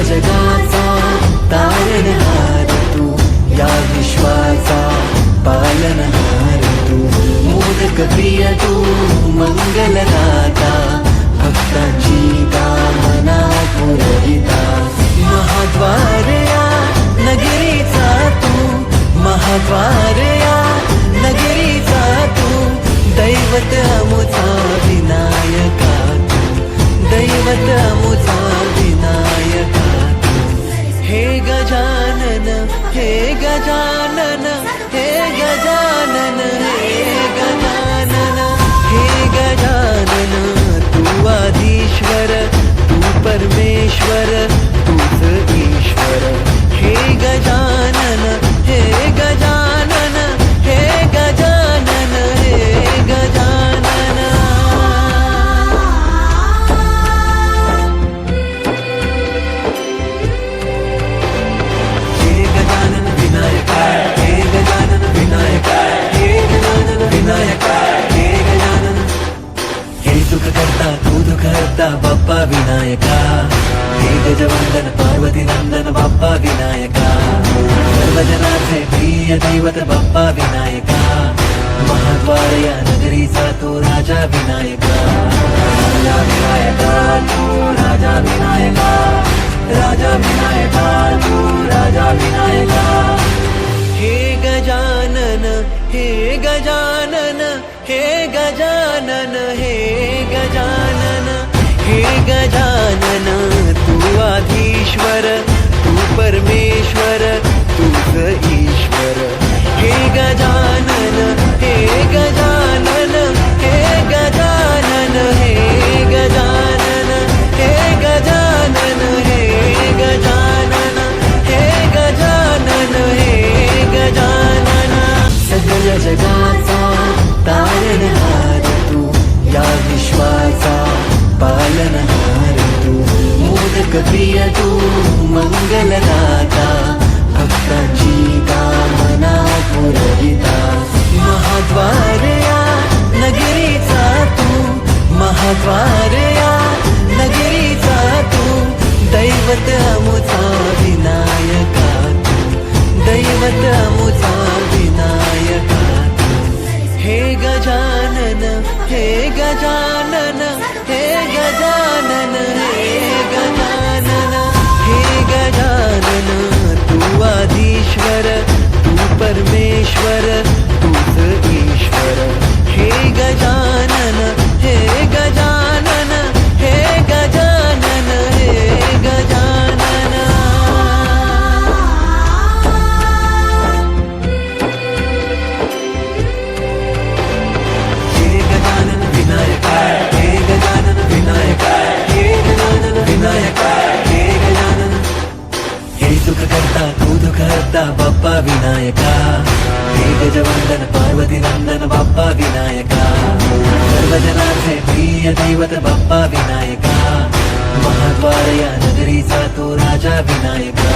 जगाचा तारणहार तू, या विश्वाचा पालनहार तू, मोदक प्रिय तू, मंगलदाता, भक्तांची कामना पुरविता, महाद्वार या नगरीचा तू, महाद्वार या नगरीचा तू, दैवत अमुचा विनायका तू, दैवत अमुचा विनायका तू. हे गजानन, हे गजानन, हे गजानन, हे गजानन, हे गजानन, तू आधीश्वर, तू परमेश्वर, तूच ईश्वर. हे गजानन, हे गजानन, हे गजानन, हे गजानन. हे गजानन विनायका, हे गजानन विनायका, हे गजानन विनायका, हे गजानन. हे सुख करता तू दुःख हरता बाप्पा विनायका, हे गजवंदन पार्वती नंदन बाप्पा विनायका, सर्वजनाचे प्रिय दैवत बाप्पा विनायका, महाद्वार या नगरीचा तू राजा विनायका. राजा विनायका तू राजा विनायका, राजा विनायका तू राजा विनायका. हे गजानन, हे गजानन, हे गजानन, हे गजानन, हे गजानन, तू आधीश्वर, तू परमेश्वर, तूच ईश्वर. हे गजानन, हे गजानन, हे गजानन, हे गजानन, हे गजानन, हे गजानन, हे गजानन, हे गजानन. सगळ्या जगाचा तारणहार तू, या विश्वाचा पालनहार तू, मोदक प्रिय तू, मंगलदाता, भक्तांची कामना पुरविता, महाद्वार या नगरीचा तू, महाद्वार या नगरीचा तू, दैवत अमुचा विनायका तू, दैवत अमुचा विनायका तू. हे गजानन, हे गजानन, हे गजानन, हे गजानन, हे गजानन, तू आधीश्वर, तू परमेश्वर, तूच ईश्वर. हे गजानन, हे गजानन, हे गजानन, हे गजानन. हे गजानन विनायका, हे गजानन विनायका, हे गजानन विनायका, हे गजानन. हे सुख करता तू दुःख हरता बाप्पा विनायका, हे गजवंदन पार्वती नंदन बाप्पा विनायका, सर्वजनाचे प्रिय दैवत बाप्पा विनायका, महाद्वार या नगरीचा तू राजा विनायका.